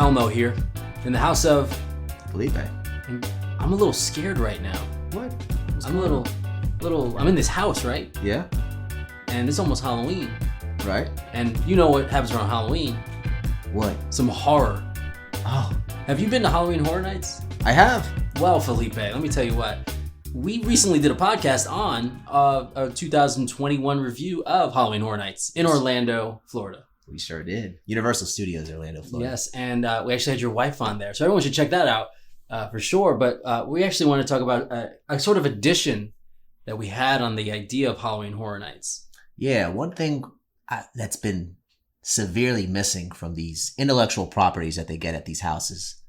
Elmo here, in the house of Felipe. And I'm a little scared right now. What? I'm a little. I'm in this house, right? Yeah. And it's almost Halloween. Right. And you know what happens around Halloween? What? Some horror. Oh. Have you been to Halloween Horror Nights? I have. Well, Felipe, let me tell you what. We recently did a podcast on a 2021 review of Halloween Horror Nights in Orlando, Florida. We sure did. Universal Studios, Orlando, Florida. Yes, and we actually had your wife on there. So everyone should check that out for sure. But we actually want to talk about a sort of addition that we had on the idea of Halloween Horror Nights. Yeah, one thing that's been severely missing from these intellectual properties that they get at these houses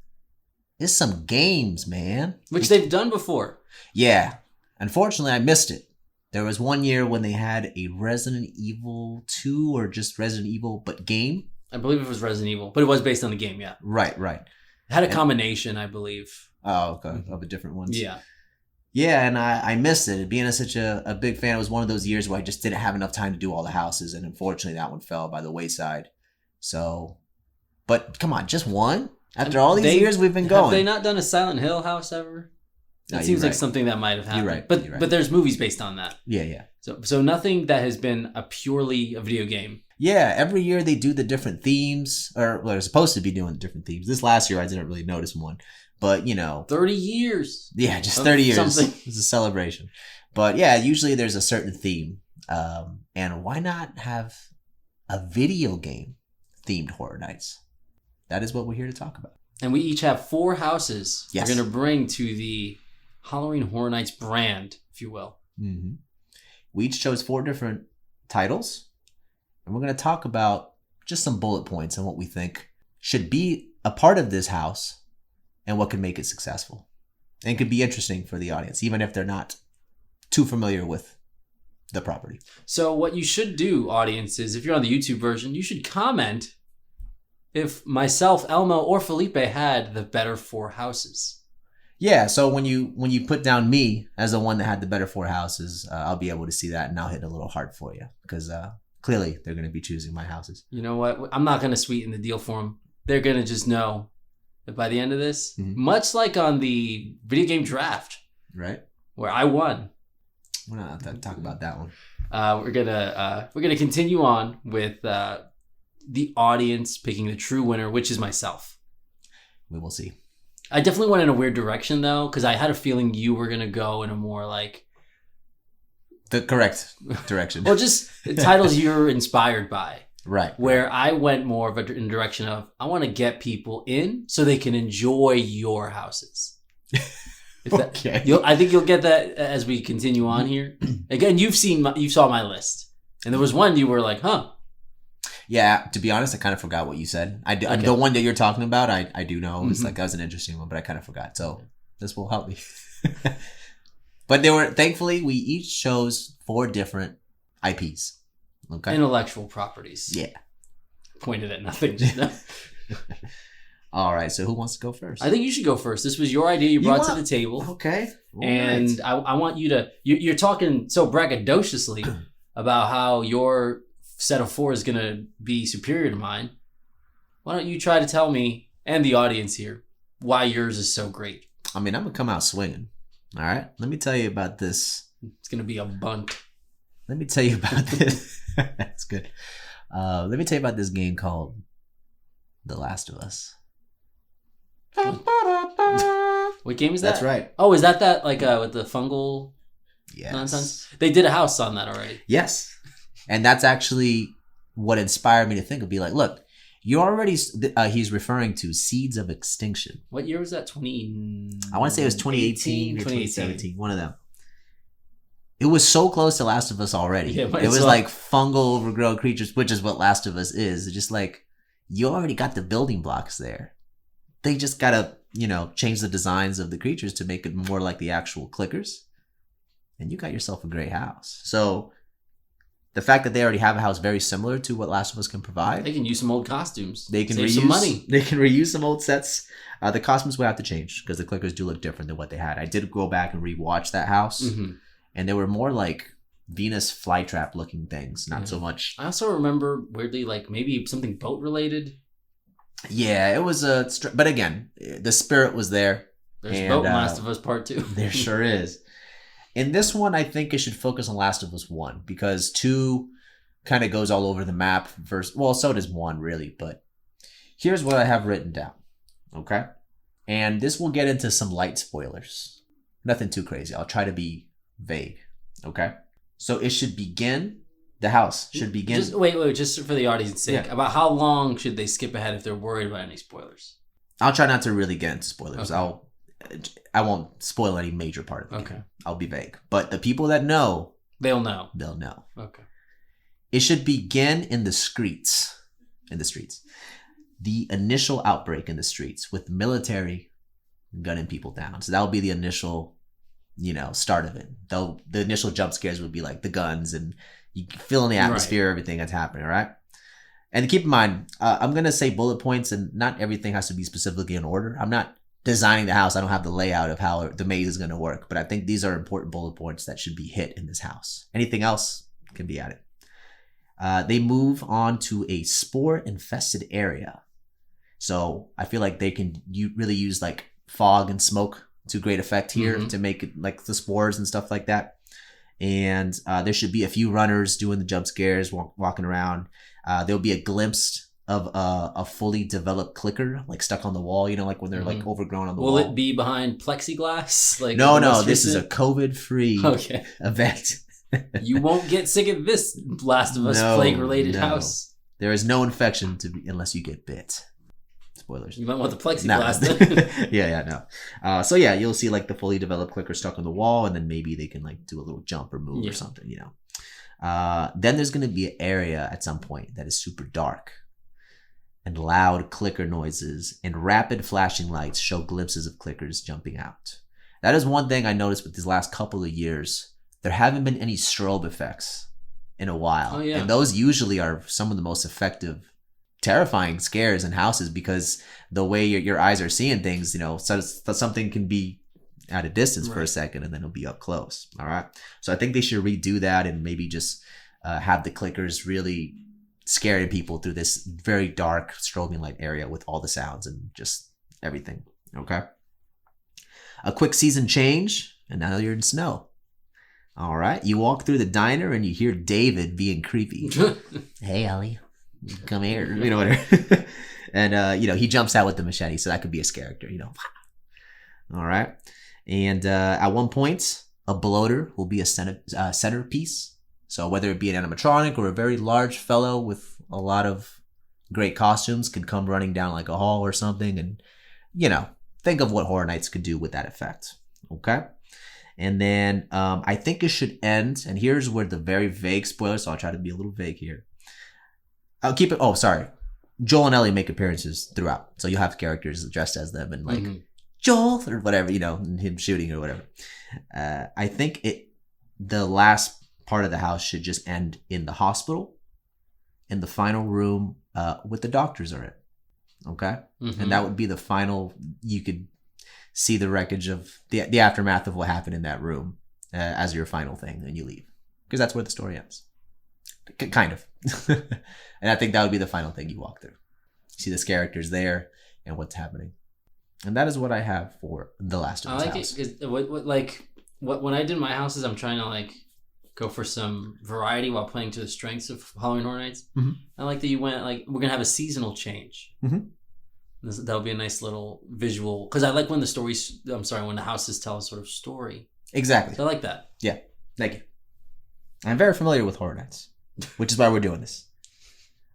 is some games, man. Which they've done before. Yeah. Unfortunately, I missed it. There was one year when they had a Resident Evil 2 or just Resident Evil, but game. I believe it was Resident Evil, but it was based on the game, yeah. Right. It had a combination, I believe. Oh, okay. Of the different ones. Yeah. Yeah, and I missed it. Being such a big fan, it was one of those years where I just didn't have enough time to do all the houses, and unfortunately that one fell by the wayside. So, but come on, just one? After all these years we've been going. Have they not done a Silent Hill house ever? It seems like something that might have happened. You're right. But there's movies based on that. Yeah. So nothing that has been purely a video game. Yeah, every year they do the different themes, or well, they're supposed to be doing different themes. This last year I didn't really notice one, but 30 years. Yeah, just 30 years. Something. It's a celebration. But yeah, usually there's a certain theme. And why not have a video game themed Horror Nights? That is what we're here to talk about. And we each have 4 houses Yes. we're going to bring to the Halloween Horror Nights brand, if you will. Mm-hmm. We each chose 4 different titles, and we're going to talk about just some bullet points on what we think should be a part of this house and what could make it successful. And could be interesting for the audience, even if they're not too familiar with the property. So what you should do, audience, is if you're on the YouTube version, you should comment if myself, Elmo, or Felipe had the better 4 houses. Yeah, so when you put down me as the one that had the better 4 houses, I'll be able to see that, and I'll hit a little heart for you because clearly they're going to be choosing my houses. You know what? I'm not going to sweeten the deal for them. They're going to just know that by the end of this, much like on the video game draft, right, where I won. We're not going to talk about that one. We're gonna continue on with the audience picking the true winner, which is myself. We will see. I definitely went in a weird direction though, because I had a feeling you were gonna go in a more like the correct direction. Well, just titles you're inspired by. Right. Where I went more of a direction of I want to get people in so they can enjoy your houses. Okay. I think you'll get that as we continue on here. Again, you saw my list, and there was one you were like, huh. Yeah, to be honest, I kind of forgot what you said. Okay. The one that you're talking about, I do know. It's like that was an interesting one, but I kind of forgot. So this will help me. But thankfully, we each chose 4 different IPs. Okay. Intellectual properties. Yeah. Pointed at nothing. All right. So who wants to go first? I think you should go first. This was your idea you brought to the table. Okay. And right. I want you to, you're talking so braggadociously about how your set of 4 is going to be superior to mine. Why don't you try to tell me and the audience here why yours is so great? I mean, I'm going to come out swinging. All right. Let me tell you about this. It's going to be a bunt. Let me tell you about this. That's good. Let me tell you about this game called The Last of Us. What game is that? That's right. Oh, is that like with the fungal yes. nonsense? They did a house on that already. Yes. And that's actually what inspired me to think of be like, look, you already, he's referring to Seeds of Extinction. What year was that? I want to say it was 2018 or 2017. One of them. It was so close to Last of Us already. Yeah, it was like fungal overgrown creatures, which is what Last of Us is. It's just like, you already got the building blocks there. They just got to, change the designs of the creatures to make it more like the actual clickers. And you got yourself a great house. So the fact that they already have a house very similar to what Last of Us can provide. They can use some old costumes. They can save some money. They can reuse some old sets. The costumes will have to change because the clickers do look different than what they had. I did go back and rewatch that house. Mm-hmm. And they were more like Venus flytrap looking things, not so much. I also remember weirdly like maybe something boat related. Yeah, it was but again, the spirit was there. There's Boat Last of Us Part 2. There sure is. In this one, I think it should focus on Last of Us 1 because 2 kind of goes all over the map. Well, so does 1 really, but here's what I have written down. Okay? And this will get into some light spoilers. Nothing too crazy. I'll try to be vague. Okay? So it should begin. The house should begin. Just for the audience's sake. Yeah. About how long should they skip ahead if they're worried about any spoilers? I'll try not to really get into spoilers. Okay. I won't spoil any major part of it. Okay. I'll be vague. But the people that know, they'll know. They'll know. Okay. It should begin in the streets. The initial outbreak in the streets with military gunning people down. So that'll be the initial, start of it. The initial jump scares would be like the guns and you feel in the atmosphere, right. Everything that's happening, all right? And keep in mind, I'm going to say bullet points and not everything has to be specifically in order. I'm not designing the house. I don't have the layout of how the maze is going to work, but I think these are important bullet points that should be hit in this house. Anything else can be added. They move on to a spore-infested area. So I feel like they can really use like fog and smoke to great effect here to make it like the spores and stuff like that. And there should be a few runners doing the jump scares, walking around. There'll be a glimpse of a fully developed clicker, like stuck on the wall, like when they're like overgrown on the wall. Will it be behind plexiglass? Like no, this is a COVID-free event. You won't get sick of this Last of Us plague-related house. There is no infection unless you get bit. Spoilers. You might want the plexiglass then. No. So yeah, you'll see like the fully developed clicker stuck on the wall, and then maybe they can like do a little jump or move or something, Then there's going to be an area at some point that is super dark. And loud clicker noises and rapid flashing lights show glimpses of clickers jumping out. That is one thing I noticed with these last couple of years. There haven't been any strobe effects in a while. Oh, yeah. And those usually are some of the most effective, terrifying scares in houses because the way your eyes are seeing things, so something can be at a distance for a second and then it'll be up close. All right. So I think they should redo that and maybe just have the clickers really scaring people through this very dark strobing light area with all the sounds and just everything. Okay. A quick season change, and now you're in snow. All right. You walk through the diner and you hear David being creepy. Hey, Ellie, come here. Whatever. And, he jumps out with the machete, so that could be a scare character, All right. And at one point, a bloater will be a centerpiece. So whether it be an animatronic or a very large fellow with a lot of great costumes can come running down like a hall or something. And, think of what Horror Nights could do with that effect. Okay. And then I think it should end. And here's where the very vague spoilers. So I'll try to be a little vague here. I'll keep it. Oh, sorry. Joel and Ellie make appearances throughout. So you'll have characters dressed as them and like Joel or whatever, and him shooting or whatever. I think the last part of the house should just end in the hospital, in the final room with the doctors are in. Okay? And that would be the final, you could see the wreckage of the aftermath of what happened in that room as your final thing, and you leave. Because that's where the story ends. Kind of. And I think that would be the final thing you walk through. See the characters there and what's happening. And that is what I have for The Last of Us house. I like it. When I did my houses, I'm trying to go for some variety while playing to the strengths of Halloween Horror Nights. I like that you went we're gonna have a seasonal change. That'll be a nice little visual because I like when when the houses tell a sort of story. Exactly. So I like that. Yeah, thank you. I'm very familiar with Horror Nights, which is why we're doing this.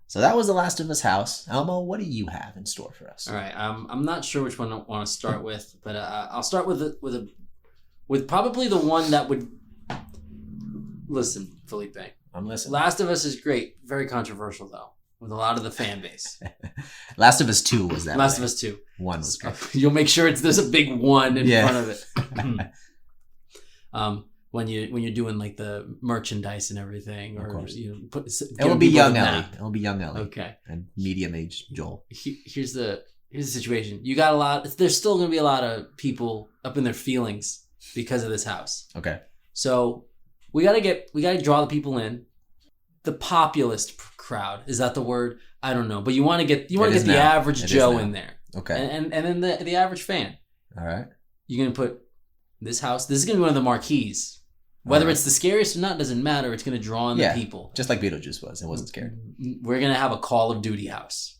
So that was The Last of Us house. Elmo, what do you have in store for us? All right, I'm not sure which one I want to start with, but I'll start with probably the one that would. Listen, Felipe. I'm listening. Last of Us is great. Very controversial, though, with a lot of the fan base. Last of Us 2 was that Last way. of Us 2. 1 was great. You'll make sure there's a big 1 in front of it. When you're doing like the merchandise and everything. Or, of course. It will be young Ellie. It will be young Ellie. Okay. And medium age Joel. Here's the situation. You got a lot. There's still going to be a lot of people up in their feelings because of this house. Okay. So we gotta draw the people in. The populist crowd. Is that the word? I don't know, but you want to get the average Joe in there. Okay. And then the average fan. All right. You're gonna put this house. This is gonna be one of the marquees. Whether it's the scariest or not doesn't matter. It's gonna draw in the people. Just like Beetlejuice was. It wasn't scary. We're gonna have a Call of Duty house.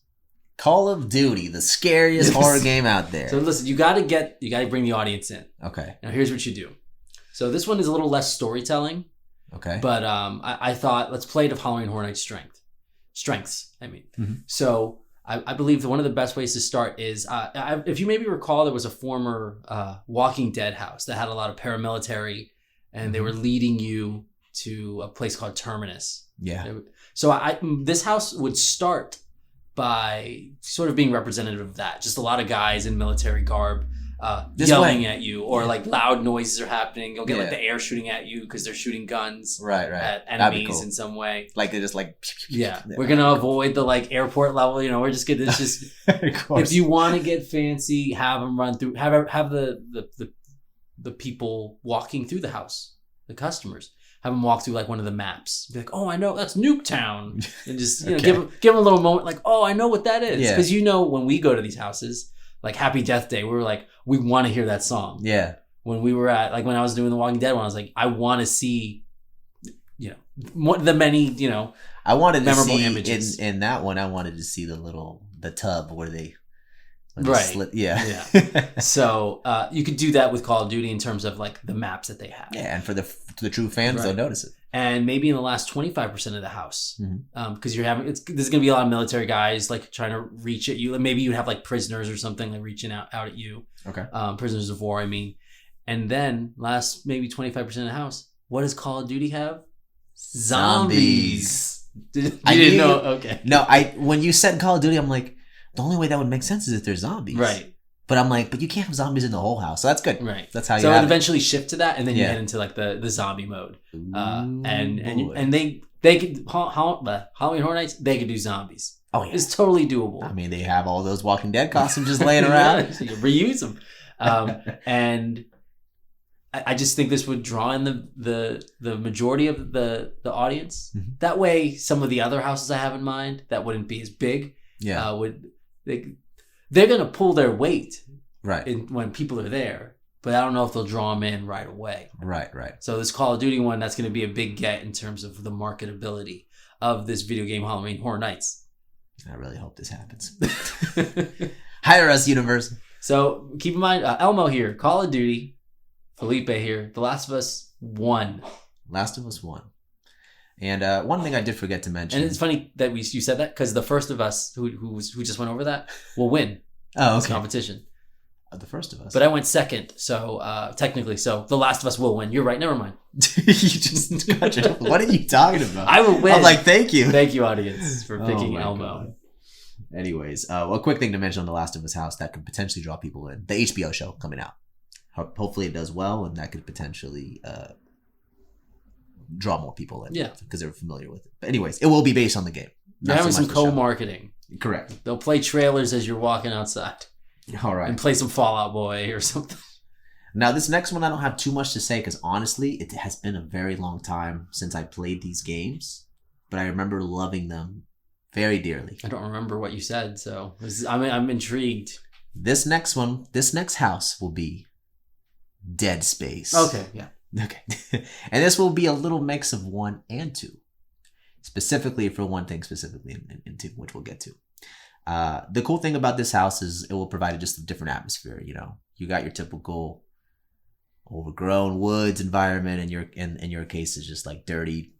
Call of Duty, the scariest horror game out there. So listen, you gotta bring the audience in. Okay. Now here's what you do. So this one is a little less storytelling. Okay. But I thought let's play to Halloween Horror Nights strengths. I mean, so I believe that one of the best ways to start is if you maybe recall, there was a former Walking Dead house that had a lot of paramilitary, and they were leading you to a place called Terminus. Yeah. So this house would start by sort of being representative of that. Just a lot of guys in military garb. Yelling at you, or like loud noises are happening. You'll get like the air shooting at you because they're shooting guns at enemies in some way. Like they're just like we're gonna avoid the like airport level. You know, we're just gonna if you want to get fancy, have them run through. Have the people walking through the house, the customers. Have them walk through like one of the maps. Be like, oh, I know that's Nuketown, and just give them a little moment. Like, oh, I know what that is, because when we go to these houses. Like Happy Death Day, we were like, we want to hear that song. Yeah. When we were when I was doing the Walking Dead one, I was like, I want to see, the many, I wanted to memorable see images. In that one. I wanted to see the tub where they right. Yeah. So you could do that with Call of Duty in terms of like the maps that they have. Yeah, and for the true fans, they'll notice it. And maybe in the last 25% of the house, because there's going to be a lot of military guys like trying to reach at you. And maybe you'd have like prisoners or something like reaching out at you. Okay. Prisoners of war, I mean. And then last maybe 25% of the house, what does Call of Duty have? Zombies. You didn't know? Okay. No, when you said Call of Duty, I'm like, the only way that would make sense is if there's zombies. Right. But I'm like, but you can't have zombies in the whole house. So that's good. Right. That's how you So have it eventually shift to that, and then you head into like the zombie mode. And they could Halloween Horror Nights, they could do zombies. Oh yeah. It's totally doable. I mean, they have all those Walking Dead costumes just laying around. So you reuse them. And I just think this would draw in the majority of the audience. Mm-hmm. That way, some of the other houses I have in mind that wouldn't be as big they're going to pull their weight when people are there, but I don't know if they'll draw them in right away. Right. So this Call of Duty one, that's going to be a big get in terms of the marketability of this video game Halloween Horror Nights. I really hope this happens. Hire us, Universal. So keep in mind, Elmo here, Call of Duty, Felipe here, The Last of Us 1. Last of Us 1. And one thing I did forget to mention, and it's funny that you said that, because the first of us who just went over that will win this competition. The First of Us, but I went second, so technically, The Last of Us will win. You're right. Never mind. You just got your. What are you talking about? I will win. I'm like, thank you, audience, for picking Elmo. God. Anyways, a quick thing to mention on The Last of Us house that could potentially draw people in: the HBO show coming out. Hopefully, it does well, and that could potentially. Draw more people in, because they're familiar with it. But anyways, it will be based on the game. They're having some co-marketing. Correct. They'll play trailers as you're walking outside. All right. And play some Fall Out Boy or something. Now, this next one, I don't have too much to say, because honestly, it has been a very long time since I played these games, but I remember loving them very dearly. I don't remember what you said, so I'm intrigued. This next house will be Dead Space. Okay, yeah. Okay. And this will be a little mix of 1 and 2. Specifically for one thing, in 2, which we'll get to. The cool thing about this house is it will provide just a different atmosphere. You got your typical overgrown woods environment, and in your case is just like dirty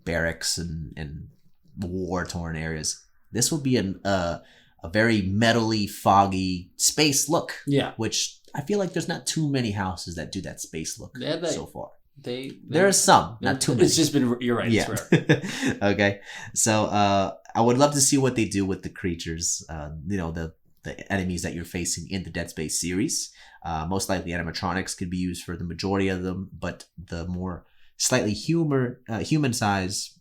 barracks and war-torn areas. This will be a very metally, foggy space look. Yeah. Which I feel like there's not too many houses that do that space look so far. There are some, not too many. It's just been, you're right, yeah. It's rare. Okay. So I would love to see what they do with the creatures, the enemies that you're facing in the Dead Space series. Most likely animatronics could be used for the majority of them, but the more slightly human-sized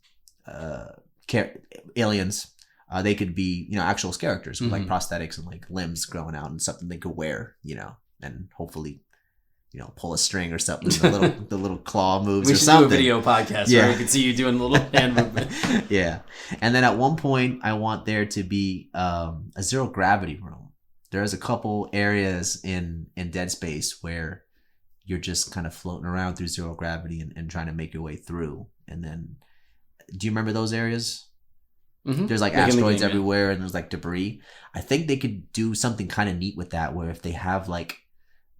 aliens, they could be, actual characters with like prosthetics and like limbs growing out and something they could wear, and hopefully, pull a string or something. The little claw moves we or should something. do a video podcast where you can see you doing the little hand movement. Yeah. And then at one point, I want there to be a zero gravity room. There's a couple areas in Dead Space where you're just kind of floating around through zero gravity and trying to make your way through. And then, do you remember those areas? Mm-hmm. There's like asteroids everywhere and there's like debris. I think they could do something kind of neat with that, where if they have like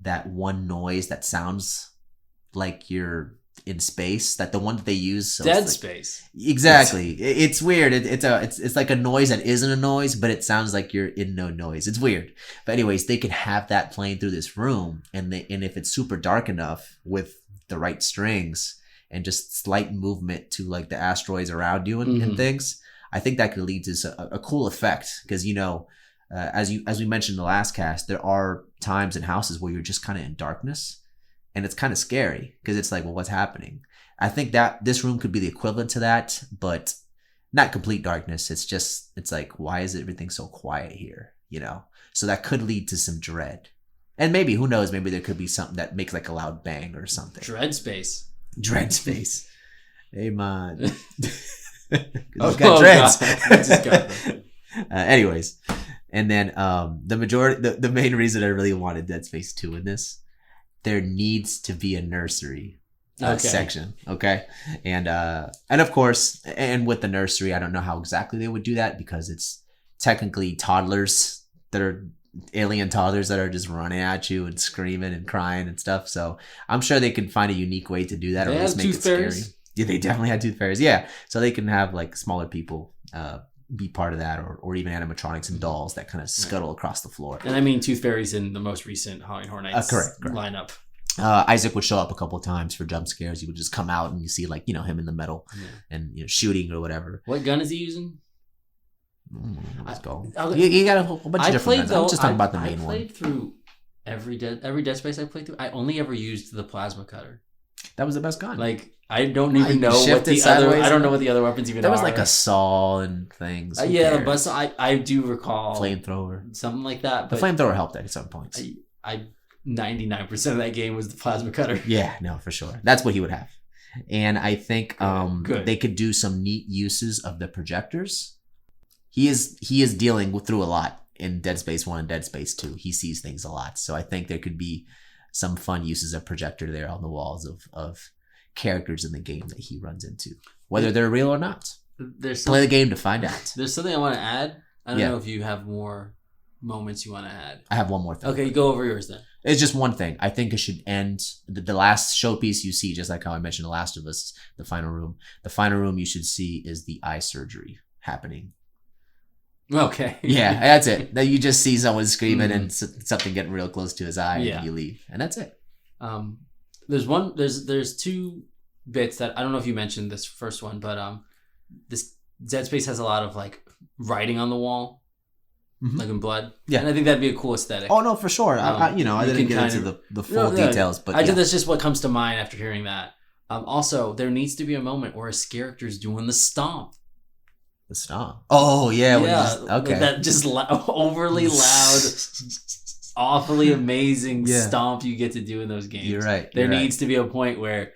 that one noise that sounds like you're in space, that the one that they use, so Dead like, Space. Exactly. It's weird. It's like a noise that isn't a noise, but it sounds like you're in no noise. It's weird. But anyways, they could have that playing through this room, and if it's super dark enough with the right strings and just slight movement to like the asteroids around you and things, I think that could lead to a cool effect. Because as we mentioned in the last cast, there are times in houses where you're just kind of in darkness. And it's kind of scary because it's like, well, what's happening? I think that this room could be the equivalent to that, but not complete darkness. It's like, why is everything so quiet here? So that could lead to some dread. And maybe, who knows, maybe there could be something that makes like a loud bang or something. Dread Space. Hey, man. He's got dreads. Anyways. And then the main reason I really wanted Dead Space 2 in this, there needs to be a nursery section, okay? And of course, and with the nursery, I don't know how exactly they would do that because it's technically toddlers that are alien toddlers that are just running at you and screaming and crying and stuff. So I'm sure they could find a unique way to do that, or at least make it scary. Yeah, they definitely had tooth fairies. Yeah, so they can have like smaller people be part of that, or even animatronics and dolls that kind of scuttle across the floor. And I mean Tooth Fairies in the most recent Halloween Horror Nights correct. lineup. Isaac would show up a couple of times for jump scares. He would just come out and you see like, him in the middle and shooting or whatever. What gun is he using? Let's go. He got a whole bunch of different guns. I'm just talking about the main one. I played through every Dead Space I played through. I only ever used the plasma cutter. That was the best gun. Like, I don't even know what the other. I don't know what the other weapons even are. There was like a saw and things. Yeah, but I do recall flamethrower, something like that. But the flamethrower helped at some points. I 99% of that game was the plasma cutter. Yeah, no, for sure. That's what he would have. And I think they could do some neat uses of the projectors. He is dealing through a lot in Dead Space 1 and Dead Space 2. He sees things a lot, so I think there could be some fun uses of projector there on the walls of characters in the game that he runs into, whether they're real or not. Play the game to find out. There's something I want to add. I don't know if you have more moments you want to add. I have one more thing. Okay, go over yours then. It's just one thing. I think it should end the last showpiece you see, just like how I mentioned The Last of Us, the final room. The final room you should see is the eye surgery happening. Okay. Yeah, that's it. That you just see someone screaming and something getting real close to his eye and you leave. And that's it. There's two bits that I don't know if you mentioned this first one, but this Dead Space has a lot of like writing on the wall, like in blood. Yeah, and I think that'd be a cool aesthetic. Oh no, for sure. I didn't get into the full details, but that's just what comes to mind after hearing that. Also, there needs to be a moment where his character's doing the stomp. The stomp. Oh yeah. Okay. That just overly loud, awfully amazing stomp you get to do in those games. You're right. There needs to be a point where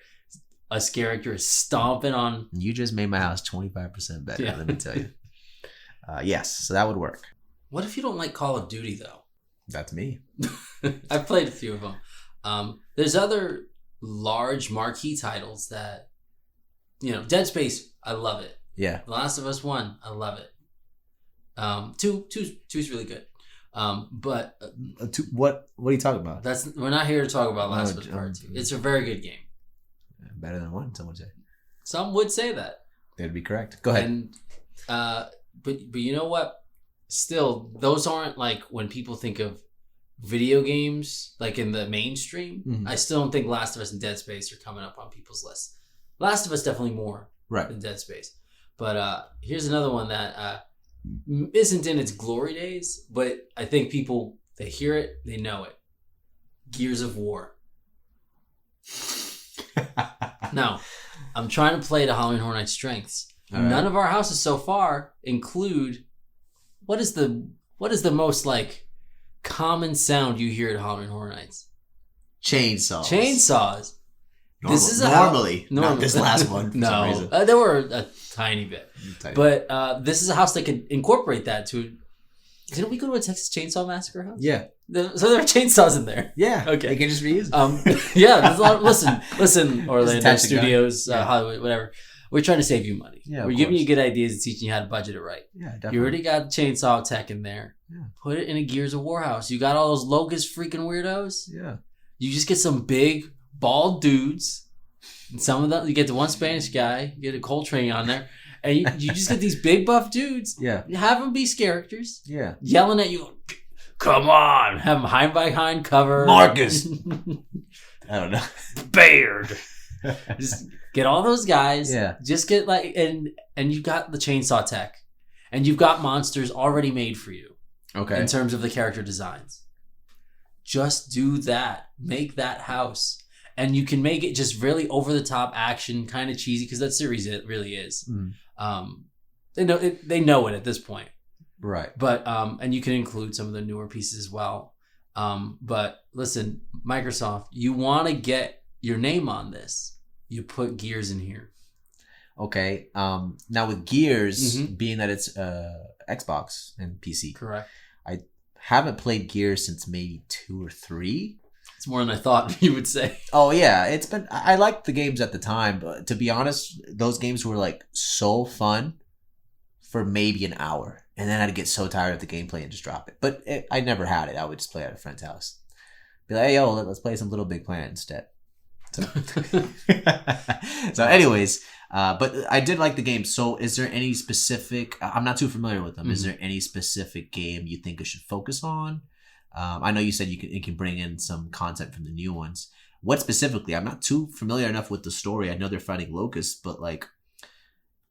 a character is stomping on. You just made my house 25% better. Let me tell you. Yes, so that would work. What if you don't like Call of Duty though? That's me. I've played a few of them. There's other large marquee titles that, Dead Space. I love it. Yeah. The Last of Us 1, I love it. Two's really good. But what are you talking about? We're not here to talk about Last of Us Part 2. It's a very good game. Better than 1, some would say. Some would say that. They'd be correct. Go ahead. And but you know what? Still, those aren't like when people think of video games like in the mainstream. Mm-hmm. I still don't think Last of Us and Dead Space are coming up on people's lists. Last of Us definitely more than Dead Space. But here's another one that isn't in its glory days, but I think people, they hear it, they know it. Gears of War. Now, I'm trying to play to Halloween Horror Nights' strengths. All None of our houses so far include what is the most like common sound you hear at Halloween Horror Nights? Chainsaws. This is normally not this last one. For some reason. There were a tiny bit, but this is a house that could incorporate that to. Didn't we go to a Texas Chainsaw Massacre house? Yeah. So there are chainsaws in there. Yeah. Okay. They can just reuse it. Yeah. There's a lot. Listen, Orlando Studios, Hollywood, whatever. We're trying to save you money. Yeah. We're giving you good ideas and teaching you how to budget it right. Yeah, definitely. You already got chainsaw tech in there. Yeah. Put it in a Gears of War house. You got all those locust freaking weirdos. Yeah. You just get some big bald dudes. And some of them, you get the one Spanish guy, you get a Coltrane on there, and you just get these big buff dudes. Yeah. You have them be characters. Yeah. Yelling at you, come on, have them hind by hind cover. Marcus. I don't know. Baird. Just get all those guys. Yeah. Just get and you've got the chainsaw tech, and you've got monsters already made for you. Okay. In terms of the character designs, just do that. Make that house. And you can make it just really over the top action, kind of cheesy, because that series it really is. Mm. They know it at this point, right? But and you can include some of the newer pieces as well. But listen, Microsoft, you want to get your name on this, you put Gears in here. Okay. Now with Gears, being that it's Xbox and PC, correct? I haven't played Gears since maybe 2 or 3. It's more than I thought you would say. Oh yeah, it's been. I liked the games at the time, but to be honest, those games were like so fun for maybe an hour, and then I'd get so tired of the gameplay and just drop it. But I never had it. I would just play at a friend's house. Be like, hey yo, let's play some Little Big Planet instead. So anyways, but I did like the game. So is there any specific? I'm not too familiar with them. Mm-hmm. Is there any specific game you think I should focus on? I know you said it can bring in some content from the new ones. What specifically? I'm not too familiar enough with the story. I know they're fighting locusts, but like,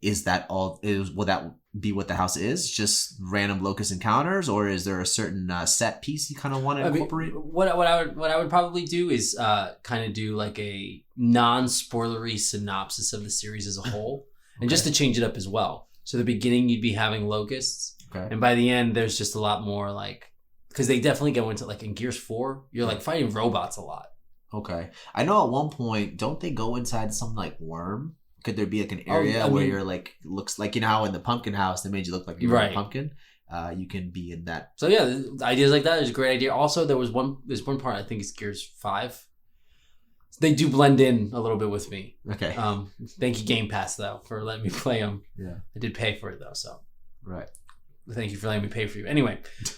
is that all? Will that be what the house is? Just random locust encounters, or is there a certain set piece you kind of want to incorporate? What I would probably do is kind of do like a non-spoilery synopsis of the series as a whole, and just to change it up as well. So the beginning you'd be having locusts, and by the end there's just a lot more like. Because they definitely go into, like, in Gears 4, you're, like, fighting robots a lot. Okay. I know at one point, don't they go inside some, like, worm? Could there be, like, an area where you're, like, looks like, you know how in the pumpkin house, they made you look like you're a pumpkin? You can be in that. So, yeah, ideas like that is a great idea. Also, there's one part, I think it's Gears 5. They do blend in a little bit with me. Okay. Thank you, Game Pass, though, for letting me play them. Yeah. I did pay for it, though, so. Right. Thank you for letting me pay for you. Anyway,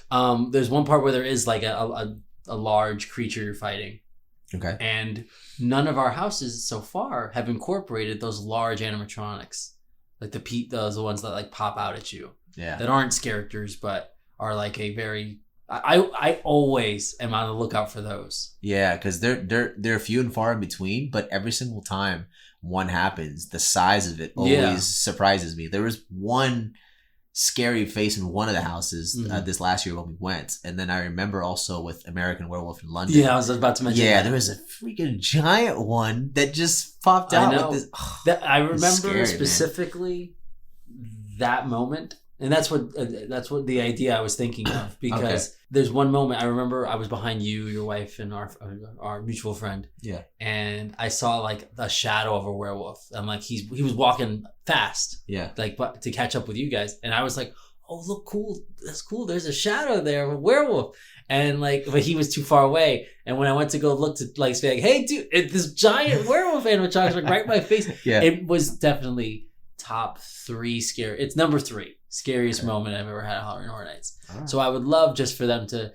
there's one part where there is like a large creature you're fighting. Okay. And none of our houses so far have incorporated those large animatronics, like those ones that like pop out at you. Yeah. That aren't characters, but are like a very. I always am on the lookout for those. Yeah, because they're few and far in between, but every single time one happens, the size of it always surprises me. There was one scary face in one of the houses this last year when we went, and then I remember also with American Werewolf in London. Yeah, I was about to mention. Yeah, there was a freaking giant one that just popped out. I know. With this, I remember scary, specifically that moment, and that's what the idea I was thinking of because there's one moment I remember I was behind you, your wife, and our mutual friend. Yeah, and I saw like a shadow of a werewolf. I'm like he was walking fast. Yeah, like to catch up with you guys, and I was like, oh look, cool, that's cool. There's a shadow there, a werewolf, and like, but he was too far away. And when I went to go look to like say, like, hey dude, this giant werewolf animatronic like right in my face. Yeah, it was definitely top 3 scary. It's number 3 scariest moment I've ever had at Halloween Horror Nights. Right. So I would love just for them to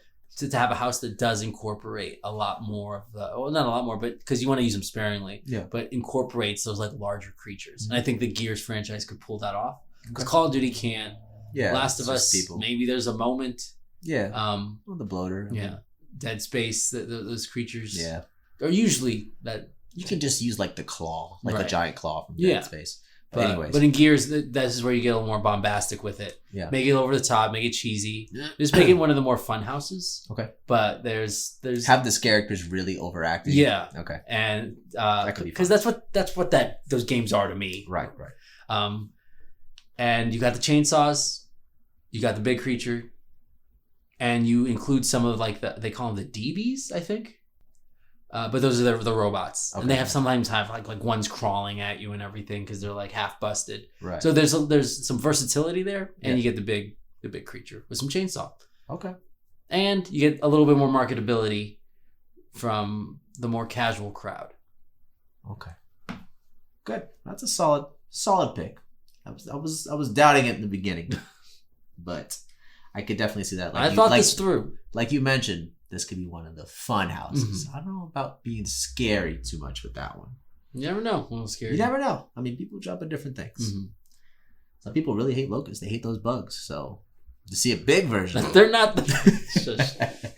have a house that does incorporate a lot more of the, well, not a lot more, but because you want to use them sparingly, but incorporates those like larger creatures. Mm-hmm. And I think the Gears franchise could pull that off. Because Call of Duty can't. Yeah. Last of Us, maybe there's a moment. Yeah. Well, the bloater. Yeah. Dead Space, those creatures. Yeah. Are usually that. You can just use like the claw, like a giant claw from Dead Space. But in Gears, this is where you get a little more bombastic with it. Yeah. Make it over the top, make it cheesy. Just make it one of the more fun houses. Okay. But there's have this characters really overacting. Yeah. Okay. And because that's what those games are to me. Right. And you got the chainsaws, you got the big creature, and you include some of like they call them the DBs, I think. But those are the robots, Okay. and they sometimes have like one's crawling at you and everything because they're like half busted. Right. So there's some versatility there, and Yeah. you get the big creature with some chainsaw. Okay. And you get a little bit more marketability from the more casual crowd. Okay. Good. That's a solid pick. I was doubting it in the beginning, but I could definitely see that. I thought this through. Like you mentioned, this could be one of the fun houses. Mm-hmm. I don't know about being scary too much with that one. You never know. Well, scary. You never know. I mean, people jump at different things. Mm-hmm. Some people really hate locusts. They hate those bugs. So to see a big version, they're not.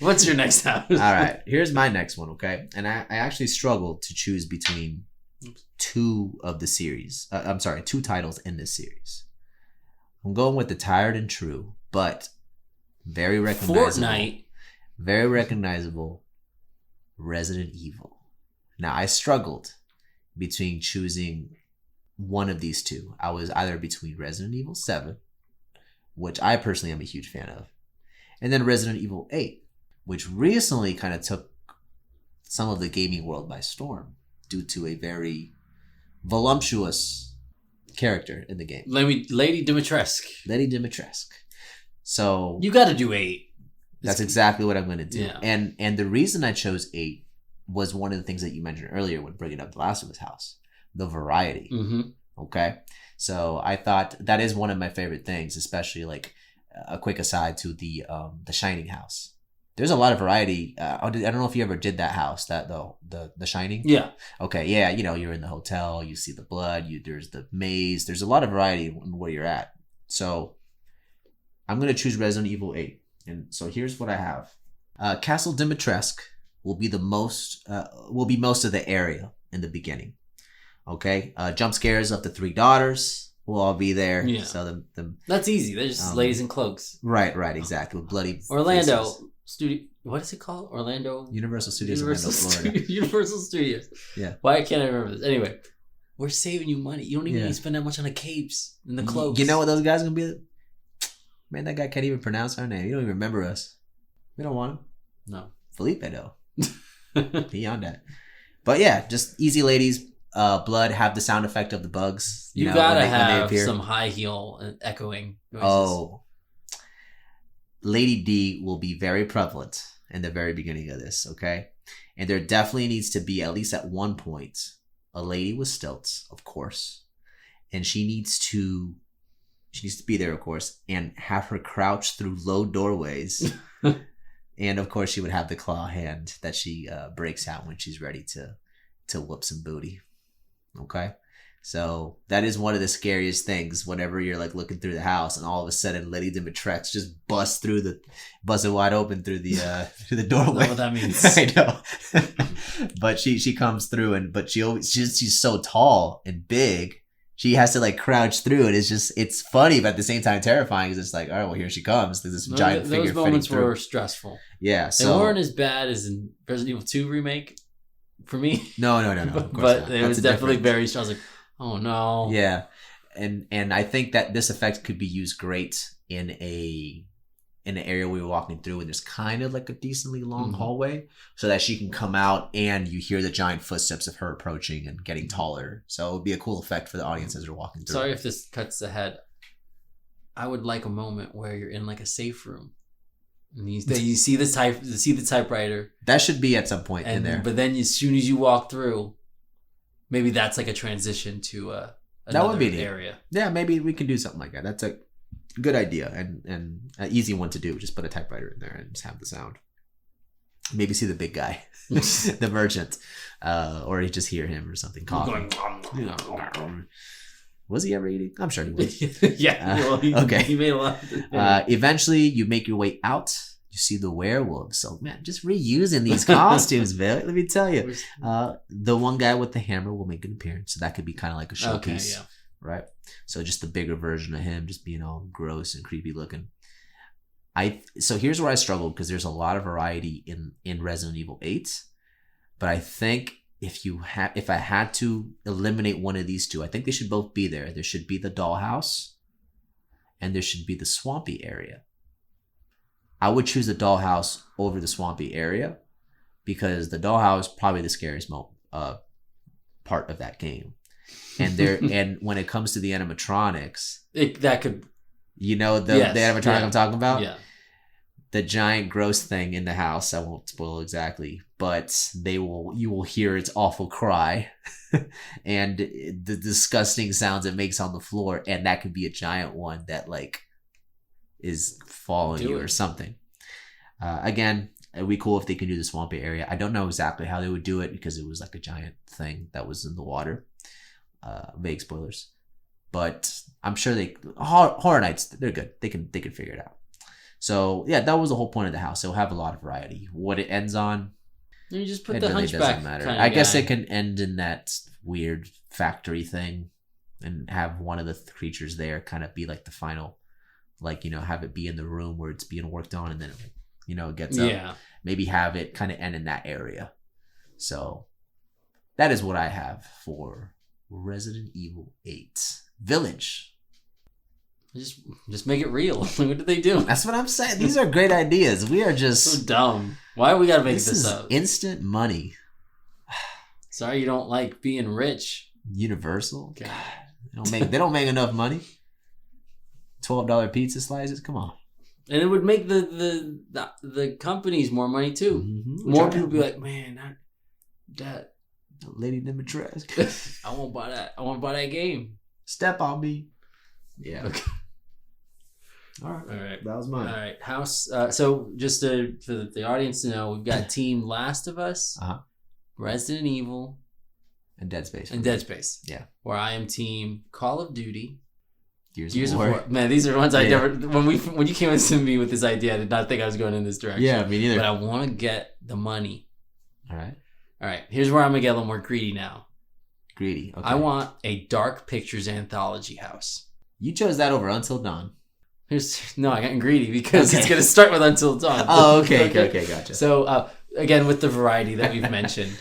What's your next house? All right, here's my next one. Okay, and I actually struggled to choose between two of the series. I'm sorry, two titles in this series. I'm going with the Tired and True, but very recognizable. Fortnite. Very recognizable Resident Evil. Now, I struggled between choosing one of these two. I was either between Resident Evil 7, which I personally am a huge fan of, and then Resident Evil 8, which recently kind of took some of the gaming world by storm due to a very voluptuous character in the game. Lady Dimitrescu. Lady Dimitrescu. So you got to do 8. That's exactly what I'm going to do. Yeah. And the reason I chose 8 was one of the things that you mentioned earlier when bringing up The Last of Us house, the variety. Mm-hmm. Okay. So I thought that is one of my favorite things, especially like a quick aside to the Shining house. There's a lot of variety. I don't know if you ever did that house, that the Shining. Yeah. Okay. Yeah. You know, you're in the hotel, you see the blood, there's the maze. There's a lot of variety in where you're at. So I'm going to choose Resident Evil 8. And so here's what I have. Castle Dimitrescu will be most of the area in the beginning. Okay. Jump scares of the 3 daughters will all be there. Yeah. So that's easy. They're just ladies in cloaks. Right, exactly. With bloody Orlando faces. Studio. What is it called? Orlando Universal Studios, Orlando, Florida. Universal Studios. Yeah. Why can't I remember this? Anyway, we're saving you money. You don't even need to spend that much on the capes and the cloaks. You know what those guys are gonna be? Man, that guy can't even pronounce our name. You don't even remember us. We don't want him. No. Felipe though. Beyond that. But yeah, just easy ladies. Blood, have the sound effect of the bugs. You know, gotta when they have appear. some high heel and echoing noises. Oh. Lady D will be very prevalent in the very beginning of this, okay? And there definitely needs to be, at least at one point, a lady with stilts, of course. And she needs to be there, of course, and have her crouch through low doorways. And of course, she would have the claw hand that she breaks out when she's ready to whoop some booty. Okay? So that is one of the scariest things whenever you're like looking through the house and all of a sudden Lady Dimitrescu just busts it wide open through the doorway. I don't know what that means. I know. But she comes through but she's so tall and big. She has to like crouch through it. It's funny, but at the same time terrifying because it's like, all right, well, here she comes. There's this giant figure. Those moments through. were stressful. Yeah. They weren't as bad as in Resident Evil 2 remake for me. No. But it was definitely very stressful. I was like, oh no. Yeah. And I think that this effect could be used great in an area we were walking through and there's kind of like a decently long hallway so that she can come out and you hear the giant footsteps of her approaching and getting taller. So it would be a cool effect for the audience as they're walking through. Sorry if this cuts ahead. I would like a moment where you're in like a safe room and you see the typewriter. That should be at some point in there. But then as soon as you walk through, maybe that's like a transition to that would be neat. Area. Yeah, maybe we can do something like that. That's a good idea and an easy one to do. Just put a typewriter in there and just have the sound. Maybe see the big guy, the merchant, or you just hear him or something coughing. Was he ever eating? I'm sure he was. Yeah. Okay. He made a lot. Eventually, you make your way out. You see the werewolf. So man, just reusing these costumes, man. Let me tell you, the one guy with the hammer will make an appearance. So that could be kind of like a showpiece. Okay, yeah. Right? So just the bigger version of him just being all gross and creepy looking. So here's where I struggled because there's a lot of variety in Resident Evil 8. But I think if I had to eliminate one of these two, I think they should both be there. There should be the dollhouse and there should be the swampy area. I would choose the dollhouse over the swampy area because the dollhouse probably the scariest part of that game. And and when it comes to the animatronics, that could, the animatronic I'm talking about, the giant gross thing in the house. I won't spoil exactly, but you will hear its awful cry and the disgusting sounds it makes on the floor, and that could be a giant one that like is following you or something. Again, it'd be cool if they could do the swampy area. I don't know exactly how they would do it because it was like a giant thing that was in the water. Vague spoilers, but I'm sure Horror Nights, they're good. They can figure it out. So yeah, that was the whole point of the house. It'll have a lot of variety. What it ends on, you just put the hunchback. I guess it can end in that weird factory thing, and have one of the creatures there kind of be like the final, like have it be in the room where it's being worked on, and then it gets up. Yeah. Maybe have it kind of end in that area. So that is what I have for Resident Evil 8 Village. Just make it real. What did they do? That's what I'm saying. These are great ideas. We are just so dumb. Why we gotta make this up? Instant money. Sorry, you don't like being rich. Universal. God, they don't make enough money. $12 pizza slices. Come on. And it would make the companies more money too. Mm-hmm. More people be like, man, that Lady Dimitrescu. I won't buy that. I want to buy that game. Step on me. Yeah. Okay. All right. That was mine. All right. House. So just for the audience to know, we've got Team Last of Us, Resident Evil, and Dead Space. Dead Space. Yeah. Where I am Team Call of Duty. Gears of War. Man, these are ones I never. When you came to me with this idea, I did not think I was going in this direction. Yeah, me neither. But I want to get the money. All right. Here's where I'm gonna get a little more greedy now. Greedy. Okay. I want a Dark Pictures anthology house. You chose that over Until Dawn. I got greedy because it's going to start with Until Dawn. Oh, okay, gotcha. So, again, with the variety that we've mentioned,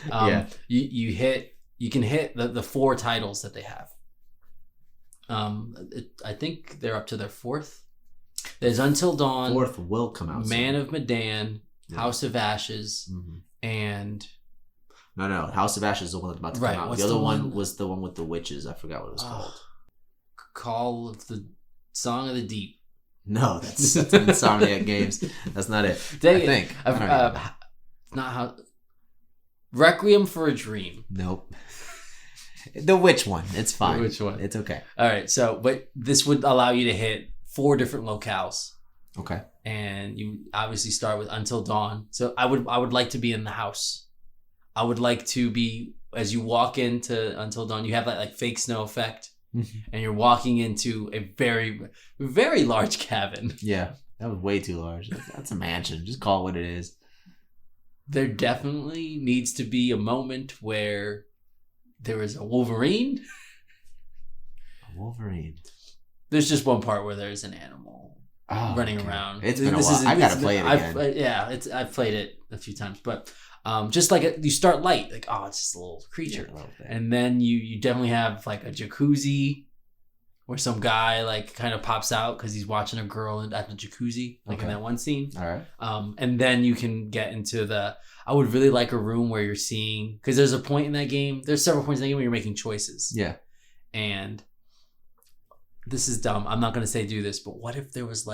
you can hit the 4 titles that they have. I think they're up to their 4th. There's Until Dawn. 4th will come out Man soon. of Medan, House of Ashes, and... No. House of Ashes is the one that's about to come out. The other one was the one with the witches. I forgot what it was called. Call of the Song of the Deep. No, that's Insomniac Games. That's not it. I think. Not how. Requiem for a Dream. Nope. The witch one. It's fine. The witch one. It's okay. All right. So, but this would allow you to hit 4 different locales. Okay. And you obviously start with Until Dawn. So I would like to be in the house. I would like to be, as you walk into Until Dawn, you have that like fake snow effect. And you're walking into a very, very large cabin. Yeah, that was way too large. That's a mansion. Just call it what it is. There definitely needs to be a moment where there is a Wolverine. A Wolverine. There's just one part where there's an animal running around. It's been a while. I gotta play it again. I've played it a few times, but just like you start light, like it's just a little creature, and then you definitely have like a jacuzzi where some guy like kind of pops out because he's watching a girl at the jacuzzi, like in that one scene. All right. And then you can get into I would really like a room where you're seeing, because there's a point in that game. There's several points in that game where you're making choices. Yeah. And this is dumb. I'm not gonna say do this, but what if there was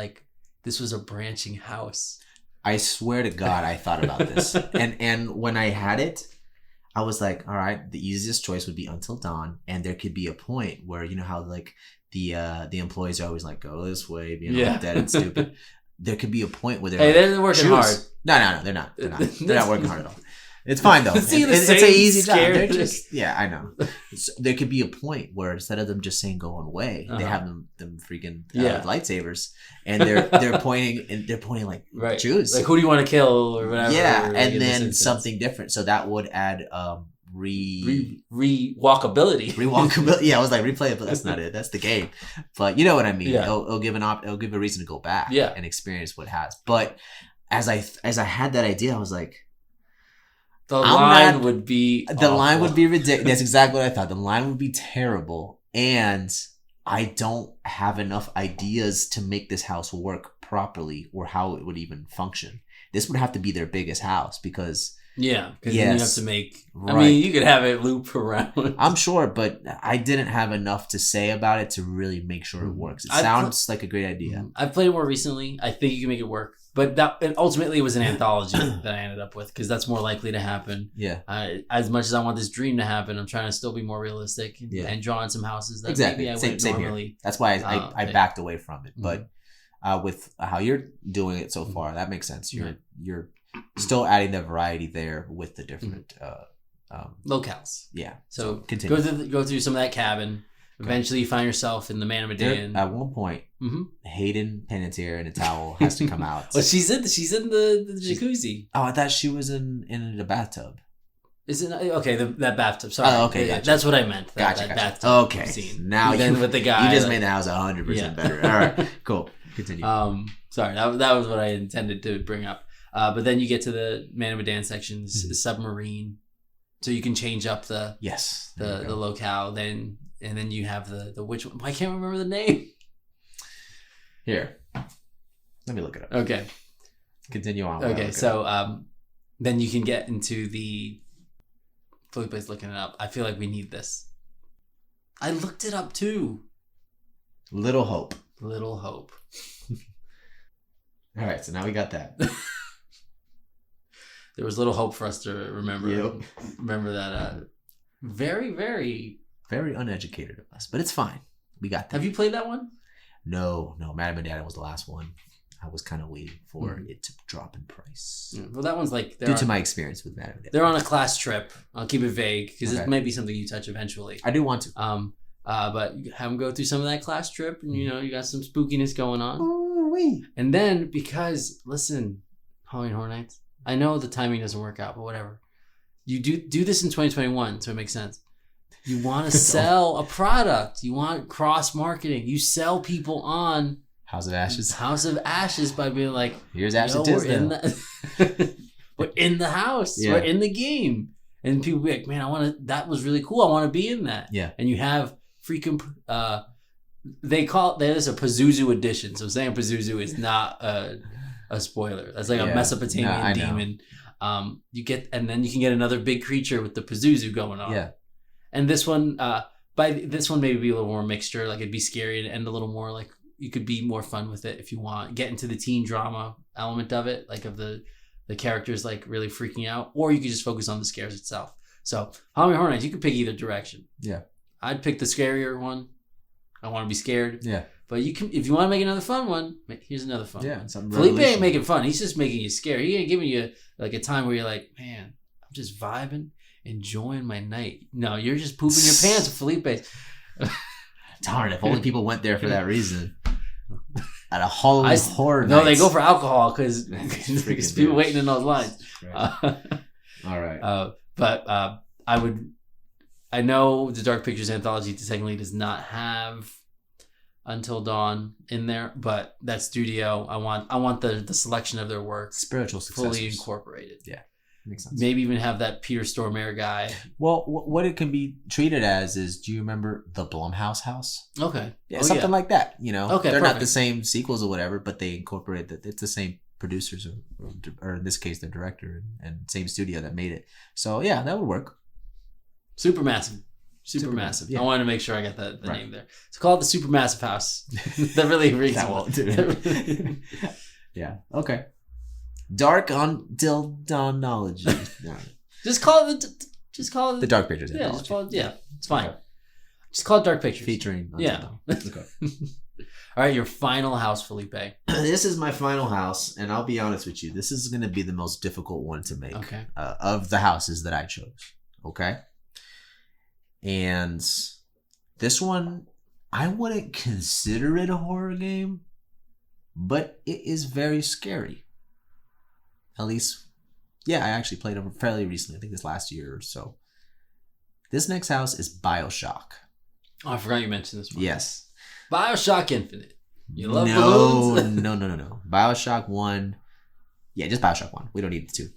this was a branching house? I swear to God, I thought about this. and when I had it, I was like, all right, the easiest choice would be Until Dawn. And there could be a point where, you know how like the employees are always like, go this way, being all dead and stupid. There could be a point where they're working hard. No, they're not. They're not working hard at all. It's fine though. It's an easy job. I know. So there could be a point where instead of them just saying go on way, they have them freaking lightsabers, and they're pointing like choose. Like who do you want to kill or whatever. Yeah, and then something different. So that would add walkability. Rewalkability. Yeah, I was like replay it, but that's not it. That's the game. But you know what I mean. Yeah. It'll give a reason to go back and experience what it has. But as I had that idea, I was like, the line would be ridiculous. That's exactly what I thought. The line would be terrible, and I don't have enough ideas to make this house work properly or how it would even function. This would have to be their biggest house because Yeah, because then you have to make. Right. I mean, you could have it loop around. I'm sure, but I didn't have enough to say about it to really make sure it works. It sounds like a great idea. I've played it more recently. I think you can make it work, but and ultimately it was an anthology that I ended up with because that's more likely to happen. Yeah. As much as I want this dream to happen, I'm trying to still be more realistic and draw in some houses that maybe I wouldn't normally. Here. That's why I backed away from it, but with how you're doing it so far, that makes sense. You're still adding the variety there with the different locales. Yeah. So continue. Go through some of that cabin. Eventually, you find yourself in the Man of Medan. At one point, Hayden Panettiere in a towel has to come out. Well, she's in the jacuzzi. Oh, I thought she was in the bathtub. Is it okay? That bathtub. Sorry. Oh, okay. Gotcha. That's what I meant. Gotcha. Bathtub okay. Scene. Now then with the guy, you just made the house 100% better. All right. Cool. Continue. Sorry. That was what I intended to bring up. But then you get to the Man of Medan section, the submarine, so you can change up the locale. Then you have the which one? I can't remember the name. Here, let me look it up. Okay, continue on. Okay, so then you can get into the. Felipe's looking it up. I feel like we need this. I looked it up too. Little Hope. Little Hope. All right, so now we got that. There was little hope for us to remember. Yep. Remember that. Very, very, very uneducated of us, but it's fine. We got that. Have you played that one? No. Madam and Dad was the last one. I was kind of waiting for it to drop in price. Yeah, well, that one's like due to my experience with Madam and Dad. They're on a class trip. I'll keep it vague because it may be something you touch eventually. I do want to. But have them go through some of that class trip, and you got some spookiness going on. Oh, wait. And then because listen, Halloween Horror Nights. I know the timing doesn't work out, but whatever. You do this in 2021, so it makes sense. You want to sell a product. You want cross marketing. You sell people on House of Ashes. House of Ashes by being like, here's Ashley Tisdale. We're in the house. Yeah. We're in the game, and people be like, man, I want to. That was really cool. I want to be in that. Yeah. And you have freaking. They call it. There's a Pazuzu edition. So saying Pazuzu is not a spoiler. That's like a Mesopotamian demon. You get, and then you can get another big creature with the Pazuzu going on. Yeah. And this one, maybe be a little more mixture. Like it'd be scary and a little more like you could be more fun with it if you want. Get into the teen drama element of it, like of the characters like really freaking out, or you could just focus on the scares itself. So Halloween Horror Nights, you could pick either direction. Yeah. I'd pick the scarier one. I want to be scared. Yeah. But you can, if you want to make another fun one, here's another fun one. Something Felipe ain't making fun. He's just making you scared. He ain't giving you like a time where you're like, man, I'm just vibing, enjoying my night. No, you're just pooping your pants with Felipe. Darn, if only people went there for that reason. At a Halloween Horror Nights. No, they go for alcohol because people waiting in those lines. All right. But I know the Dark Pictures Anthology technically does not have Until Dawn in there, but that studio, I want the selection of their work spiritual successors fully incorporated. Yeah, makes sense. Maybe even have that Peter Stormare guy. Well, what it can be treated as is, do you remember the Blumhouse house? Okay, yeah, something like that. Okay, they're not the same sequels or whatever, but they incorporate that. It's the same producers or in this case, the director and same studio that made it. So yeah, that would work. Supermassive. Yeah. I wanted to make sure I got the name there. It's called the Supermassive House. That really rings. That won't do it. Yeah. Okay. Dark Until Dawnology. Just call it the Dark Pictures. Yeah. It's fine. Okay. Just call it Dark Pictures. Featuring. Until Dawn. Okay. All right, your final house, Felipe. This is my final house, and I'll be honest with you. This is going to be the most difficult one to make. Okay. Of the houses that I chose. Okay. And this one, I wouldn't consider it a horror game, but it is very scary. At least, yeah, I actually played it fairly recently. I think this last year or so. This next house is BioShock. Oh, I forgot you mentioned this one. Yes. BioShock Infinite. You love balloons? No. BioShock 1. Yeah, just BioShock 1. We don't need the 2.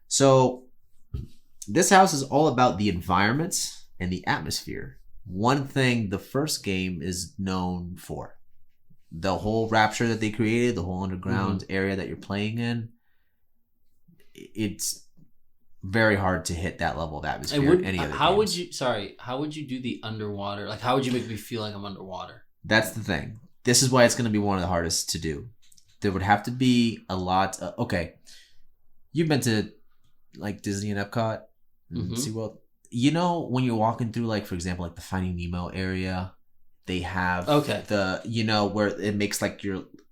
So, this house is all about the environment and the atmosphere. One thing the first game is known for. The whole Rapture that they created, the whole underground area that you're playing in, it's very hard to hit that level of atmosphere in any other How games. would you do the underwater? Like, how would you make me feel like I'm underwater? That's the thing. This is why it's going to be one of the hardest to do. There would have to be a lot. Okay, you've been to like Disney and Epcot, and SeaWorld. You know when you're walking through, like for example, like the Finding Nemo area, they have the where it makes like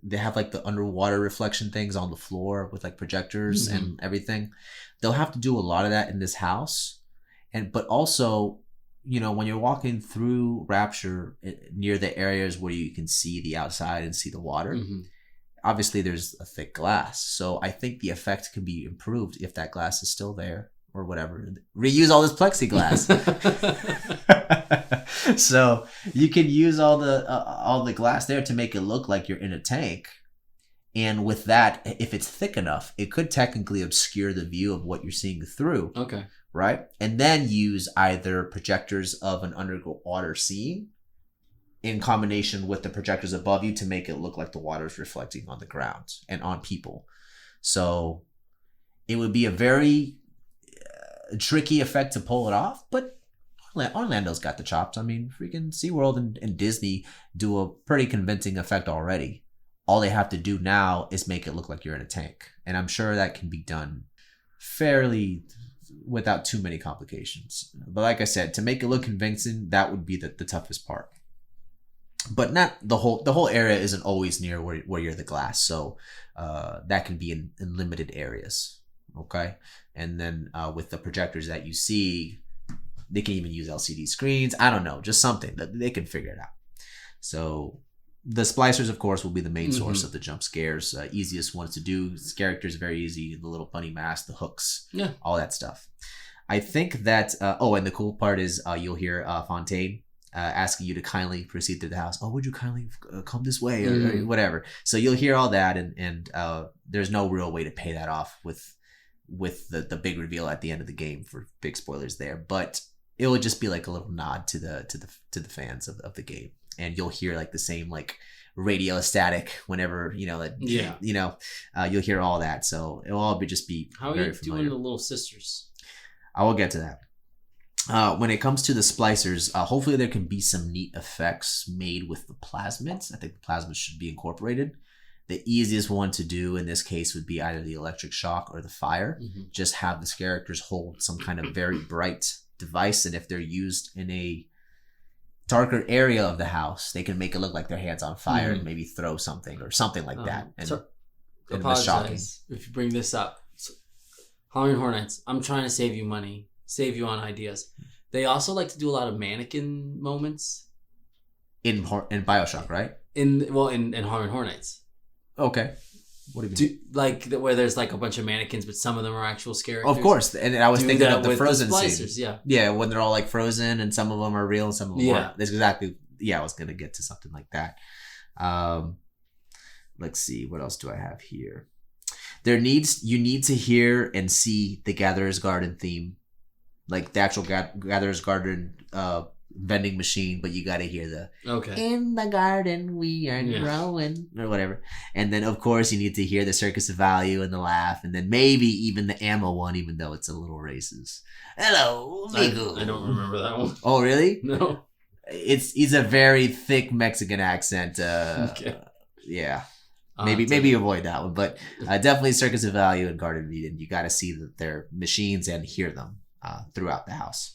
they have like the underwater reflection things on the floor with like projectors and everything. They'll have to do a lot of that in this house, but also, when you're walking through Rapture near the areas where you can see the outside and see the water, obviously there's a thick glass. So I think the effect can be improved if that glass is still there or whatever. Reuse all this plexiglass. So you can use all the glass there to make it look like you're in a tank. And with that, if it's thick enough, it could technically obscure the view of what you're seeing through. Okay. Right? And then use either projectors of an underwater scene in combination with the projectors above you to make it look like the water is reflecting on the ground and on people. So it would be a very tricky effect to pull it off, but Orlando's got the chops. I mean, freaking SeaWorld and Disney do a pretty convincing effect already. All they have to do now is make it look like you're in a tank. And I'm sure that can be done fairly without too many complications. But like I said, to make it look convincing, that would be the toughest part. But not the whole area isn't always near where you're the glass. So that can be in limited areas. Okay. And then with the projectors that you see, they can even use LCD screens. I don't know, just something that they can figure it out. So the splicers, of course, will be the main source of the jump scares. Easiest ones to do. Characters very easy. The little bunny mask, the hooks, all that stuff. I think that. And the cool part is you'll hear Fontaine asking you to kindly proceed through the house. Oh, would you kindly come this way or whatever? So you'll hear all that, and there's no real way to pay that off with the big reveal at the end of the game for big spoilers there. But it will just be like a little nod to the fans of the game. And you'll hear like the same like radio static whenever you'll hear all that. So it'll all be how are you doing the little sisters? I will get to that. When it comes to the splicers, hopefully there can be some neat effects made with the plasmids. I think the plasmids should be incorporated. The easiest one to do in this case would be either the electric shock or the fire. Just have the characters hold some kind of very bright device, and if they're used in a darker area of the house, they can make it look like their hands on fire and maybe throw something or something like that. And it was shocking if you bring this up. Halloween Horror Nights, I'm trying to save you money, save you on ideas. They also like to do a lot of mannequin moments in BioShock, right? In Halloween Horror Nights. Okay. What do you mean? Like where there's like a bunch of mannequins, but some of them are actual characters. Of course, and I was thinking of the Frozen scene. Yeah, when they're all like frozen, and some of them are real, and some of them aren't. That's exactly. Yeah, I was gonna get to something like that. Let's see, what else do I have here? You need to hear and see the Gatherer's Garden theme, like the actual Gatherer's Garden vending machine, but you got to hear the in the garden we are growing or whatever. And then of course you need to hear the Circus of Value and the laugh, and then maybe even the ammo one, even though it's a little racist. Hello, amigo. I don't remember that one. Oh really? No. It's a very thick Mexican accent. Yeah. Maybe avoid that one, but definitely Circus of Value and Garden of Eden. You got to see their machines and hear them throughout the house.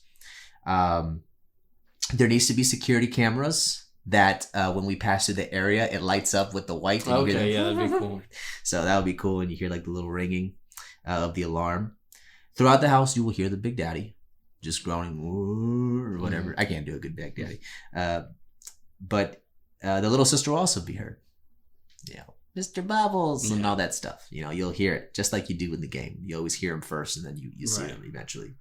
There needs to be security cameras that when we pass through the area, it lights up with the white. And you hear that'd be cool. So that would be cool, and you hear like the little ringing of the alarm. Throughout the house, you will hear the Big Daddy just groaning or whatever. I can't do a good Big Daddy. But the little sister will also be heard. Mr. Bubbles and all that stuff. You'll hear it just like you do in the game. You always hear them first, and then you see them eventually.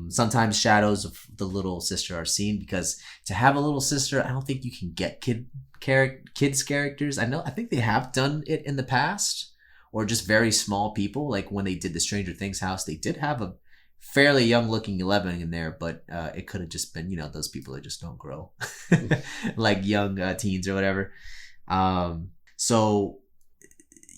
Sometimes shadows of the little sister are seen, because to have a little sister, I don't think you can get kids characters. I think they have done it in the past, or just very small people. Like when they did the Stranger Things house, they did have a fairly young looking 11 in there, but it could have just been those people that just don't grow like young teens or whatever. So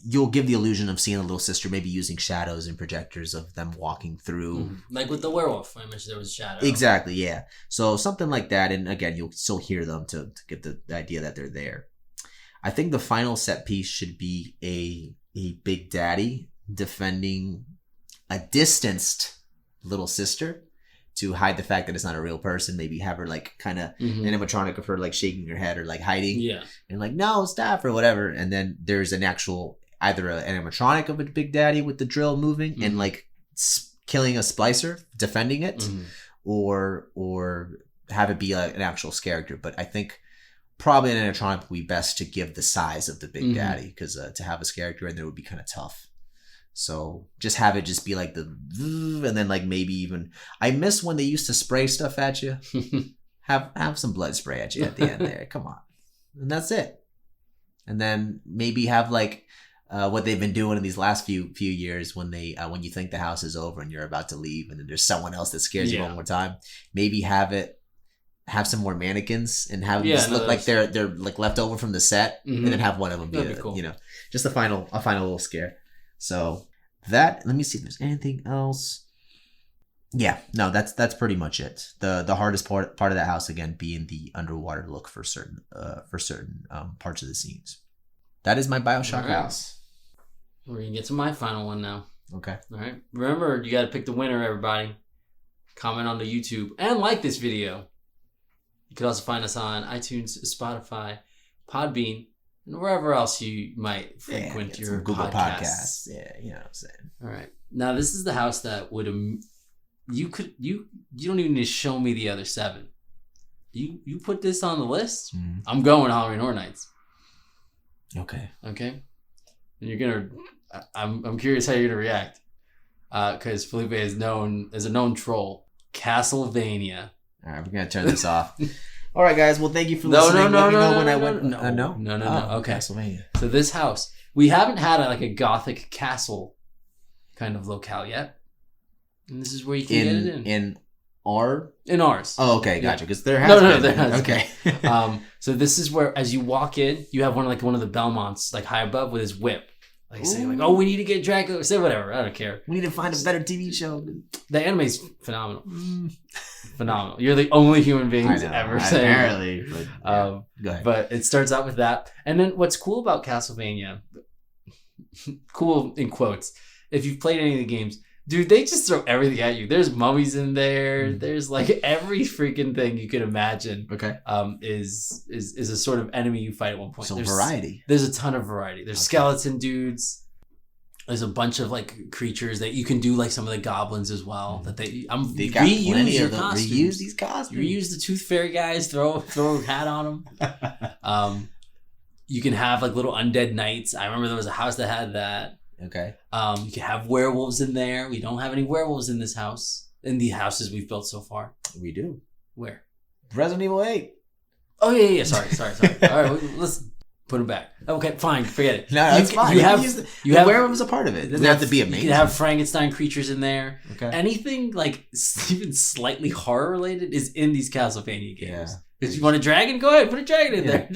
you'll give the illusion of seeing a little sister, maybe using shadows and projectors of them walking through. Like with the werewolf, I mentioned there was a shadow. Exactly, yeah. So something like that, and again, you'll still hear them to get the idea that they're there. I think the final set piece should be a Big Daddy defending a distanced little sister to hide the fact that it's not a real person. Maybe have her like kind of animatronic of her like shaking her head or like hiding. Yeah. And like, no, stop or whatever. And then there's an actual, either an animatronic of a Big Daddy with the drill moving and like killing a splicer, defending it, or have it be an actual character. But I think probably an animatronic would be best to give the size of the Big Daddy, because to have a character in there would be kind of tough. So just have it just be like the, and then like maybe even, I miss when they used to spray stuff at you. have some blood spray at you at the end there. Come on. And that's it. And then maybe have like what they've been doing in these last few years when they when you think the house is over and you're about to leave and then there's someone else that scares you one more time. Maybe have some more mannequins and have them just look like they're like left over from the set, and then have one of them be cool. Just a final little scare. So that, let me see if there's anything else. Yeah, no, that's pretty much it. The hardest part of that house again being the underwater look for certain parts of the scenes. That is my BioShock house. We're gonna get to my final one now. Okay. All right. Remember, you got to pick the winner, everybody. Comment on the YouTube and like this video. You could also find us on iTunes, Spotify, Podbean, and wherever else you might frequent your Google podcasts. Yeah, you know what I'm saying. All right. Now, this is the house that would you don't even need to show me the other 7. You put this on the list. I'm going Halloween Horror Nights. Okay. And you're gonna. I'm curious how you're gonna react, because Felipe is known as a known troll. Castlevania. All right, we're gonna turn this off. All right, guys. Well, thank you for listening. Let me know when I went. No. Okay. Castlevania. So this house, we haven't had a gothic castle kind of locale yet, and this is where you can get it in ours. Oh, okay, gotcha. Because there has been. There has. Okay. So this is where, as you walk in, you have one of the Belmonts like high above with his whip. Like saying like, oh, we need to get Dracula. Say whatever. I don't care. We need to find a better TV show. The anime's phenomenal. Phenomenal. You're the only human beings ever saying. Apparently. But, go ahead. But it starts out with that. And then what's cool about Castlevania, cool in quotes, if you've played any of the games, dude, they just throw everything at you. There's mummies in there. There's like every freaking thing you could imagine. Okay. Is a sort of enemy you fight at one point. So variety. There's a ton of variety. There's skeleton dudes. There's a bunch of like creatures that you can do, like some of the goblins as well. That they got plenty of them. Reuse these costumes. Reuse the Tooth Fairy guys. Throw a hat on them. You can have like little undead knights. I remember there was a house that had that. Okay. You can have werewolves in there. We don't have any werewolves in this house. In the houses we've built so far. We do. Where? Resident Evil 8. Oh yeah. Sorry. All right, let's put them back. Okay, fine. Forget it. No, that's fine. You have werewolves a part of it. It doesn't have to be amazing. You can have Frankenstein creatures in there. Okay. Anything like even slightly horror related is in these Castlevania games. Yeah. If you want a dragon, go ahead, put a dragon in there.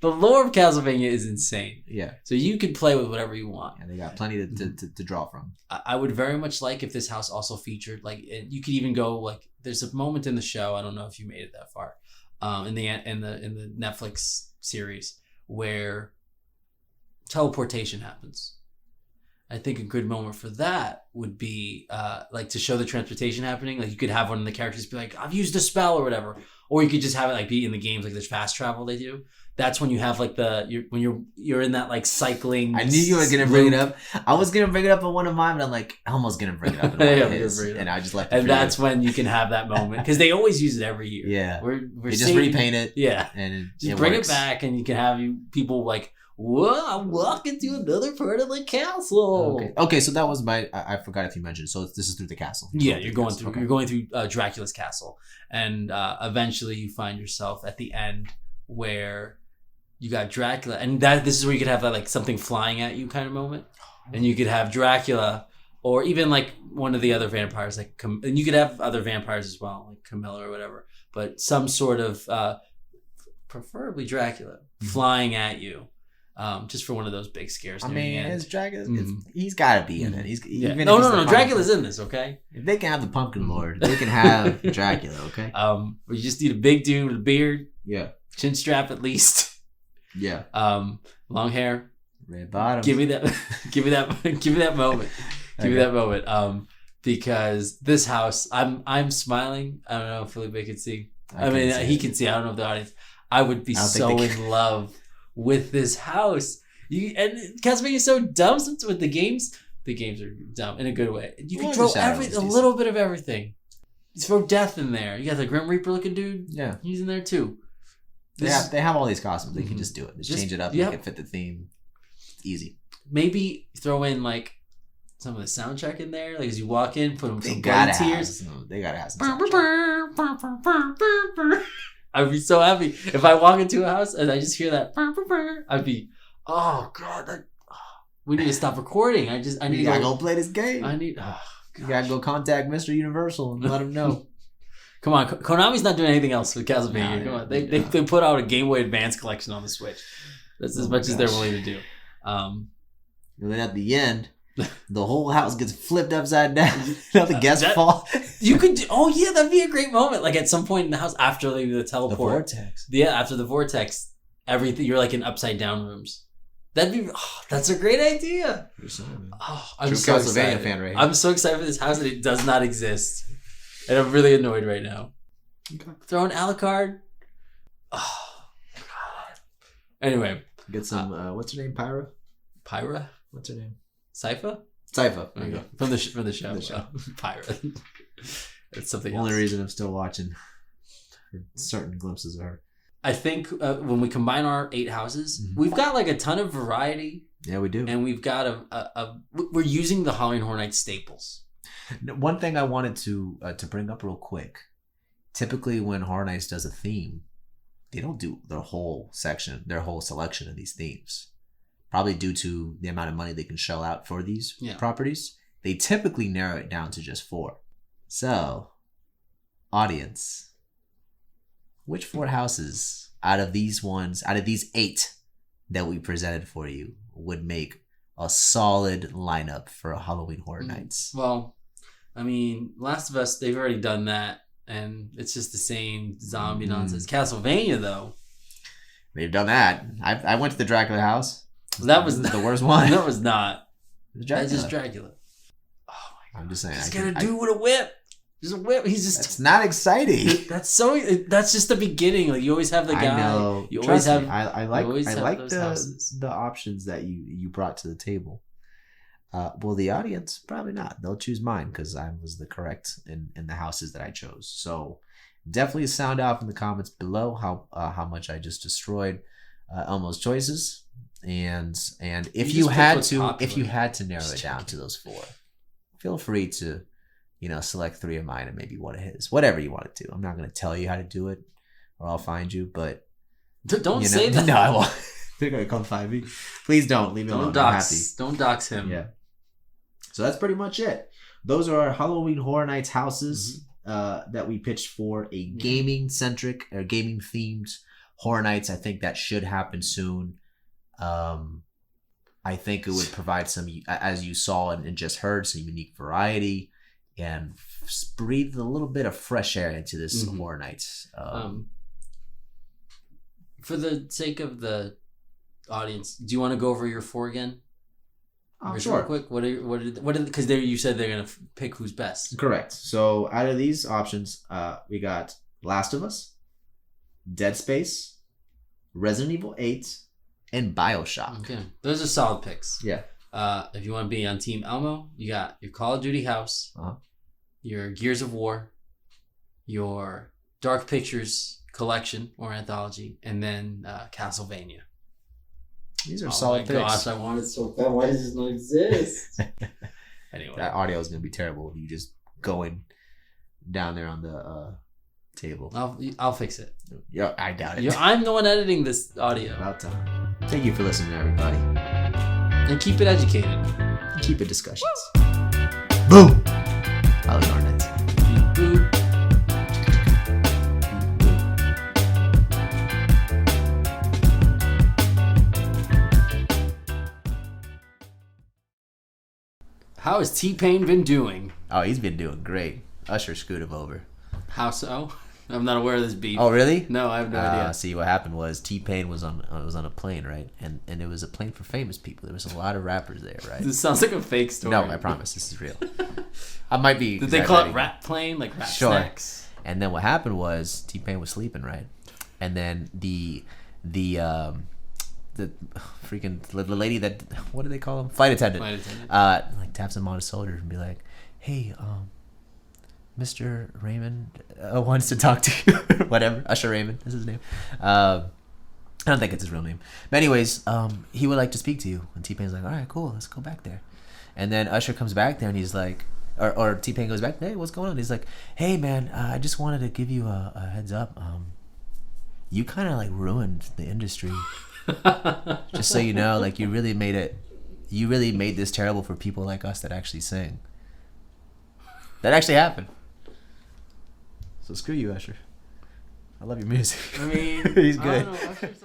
The lore of Castlevania is insane. Yeah. So you can play with whatever you want. And they got plenty to draw from. I would very much like if this house also featured, like, you could even go, like, there's a moment in the show, I don't know if you made it that far, in the Netflix series where teleportation happens. I think a good moment for that would be like to show the transportation happening. Like you could have one of the characters be like, I've used a spell or whatever. Or you could just have it like be in the games, like there's fast travel they do. That's when you have like when you're in that like cycling. I knew you were gonna bring it up. I was gonna bring it up in one of mine, but I'm like, Elmo's gonna bring it up in one of his, and I just left it. And that's when you can have that moment because they always use it every year. Yeah, we're just repaint it. Yeah, and just bring it back, and you can have people like, whoa, I'm walking to another part of the castle. Okay, so that was I forgot if you mentioned. So this is through the castle. You're going through Dracula's castle, and eventually you find yourself at the end where you got Dracula, and this is where you could have that like something flying at you kind of moment, and you could have Dracula, or even like one of the other vampires, like and you could have other vampires as well, like Camilla or whatever, but some sort of preferably Dracula flying at you. just for one of those big scares. I mean, it's Dracula. He's got to be in it. No. Dracula's in this. Okay. If they can have the Pumpkin Lord, they can have Dracula. Okay. We just need a big dude with a beard. Yeah. Chin strap at least. Yeah. Long hair. Red bottom. Give me that. Give me that moment. Give me that moment. Because this house, I'm smiling. I don't know if Felipe can see. I mean, he can see. I don't know if the audience. I would be so in love with this house. And Castlevania is so dumb with the games. The games are dumb in a good way. You can throw a little bit of everything. You throw death in there. You got the Grim Reaper looking dude. Yeah, he's in there too. They have all these costumes. They can just do it. Just change it up. Make it fit the theme. It's easy. Maybe throw in like some of the soundtrack in there. Like as you walk in, put them some bloody tears. They gotta have some soundtrack. I'd be so happy if I walk into a house and I just hear that. I'd be, oh god, we need to stop recording. I need to go play this game. You gotta go contact Mr. Universal and let him know. Come on, Konami's not doing anything else with Castlevania. Come on, they put out a Game Boy Advance collection on the Switch. That's as much as they're willing to do. And then at the end, the whole house gets flipped upside down. The guests fall. You could do, that'd be a great moment. Like at some point in the house after the teleport. The vortex. Yeah, after the vortex, everything you're like in upside down rooms. That's a great idea. I'm so excited. Fan right here. I'm so excited for this house and it does not exist. And I'm really annoyed right now. Okay. Throw an Alucard. Oh god. Anyway. Get some what's her name? Pyra? What's her name? Sypha? Okay. From the show. Pyra. It's something else. Only reason I'm still watching certain glimpses of her. I think when we combine our 8 houses, we've got like a ton of variety. Yeah, we do. And we've got we're using the Halloween Horror Nights staples. One thing I wanted to bring up real quick. Typically when Horror Nights does a theme, they don't do their whole selection of these themes. Probably due to the amount of money they can shell out for these properties. They typically narrow it down to just 4. So, audience, which 4 houses out of these 8 that we presented for you would make a solid lineup for a Halloween Horror Nights? Well, I mean, Last of Us, they've already done that, and it's just the same zombie nonsense. Castlevania, though. They've done that. I went to the Dracula house. That was the worst one. That was not. That's just Dracula. Oh my god! I'm just saying. He's got a dude with a whip. There's a whip. He's just. It's not exciting. That's just the beginning. Like you always have the guy. I know. You always have. I like the options that you brought to the table. Well, the audience probably not. They'll choose mine because I was the correct in the houses that I chose. So definitely sound off in the comments below how much I just destroyed Elmo's choices. And if you had to narrow it down to those 4, feel free to, select 3 of mine and maybe one of his, whatever you want to do. I'm not going to tell you how to do it, or I'll find you. But don't say that. No, I won't. They're going to come find me. Please don't leave me alone. I'm happy. Don't dox him. Yeah. So that's pretty much it. Those are our Halloween Horror Nights houses that we pitched for a gaming centric or gaming themed Horror Nights. I think that should happen soon. I think it would provide some, as you saw and just heard, some unique variety and breathe a little bit of fresh air into this Horror Nights. For the sake of the audience, do you want to go over your 4 again? Sure. Real quick, because there you said they're gonna pick who's best. Correct. So out of these options, we got Last of Us, Dead Space, Resident Evil 8. And BioShock. Okay. Those are solid picks. Yeah. If you want to be on Team Elmo, you got your Call of Duty house, your Gears of War, your Dark Pictures collection or anthology, and then Castlevania. These are solid picks. Gosh, I want it so bad. Why does this not exist? Anyway. That audio is going to be terrible if you just going down there on the table. I'll fix it. Yeah, I doubt it. I'm the one editing this audio. About time. Thank you for listening, everybody. And keep it educated. Keep it discussions. Boom! Halloween Horror Nights. Boom. How has T-Pain been doing? Oh, he's been doing great. Usher screwed him over. How so? I'm not aware of this beef. Oh, really? No, I have no idea. See, what happened was T-Pain was on a plane, right? And it was a plane for famous people. There was a lot of rappers there, right? This sounds like a fake story. No, I promise this is real. I might be. Did they call it rap plane, like rap snacks? And then what happened was T-Pain was sleeping, right? And then the freaking the lady that, what do they call him? Flight attendant. Like taps him on his shoulder and be like, "Hey, Mr. Raymond wants to talk to you." Whatever. Usher Raymond is his name. I don't think it's his real name. But anyways, he would like to speak to you. And T-Pain's like, all right, cool, let's go back there. And then Usher comes back there and he's like, or T-Pain goes back, hey, what's going on? He's like, hey man, I just wanted to give you a heads up. You kind of like ruined the industry. Just so you know, like you really made this terrible for people like us that actually sing. That actually happened. So screw you, Usher. I love your music. I mean, he's good. I don't know, Usher's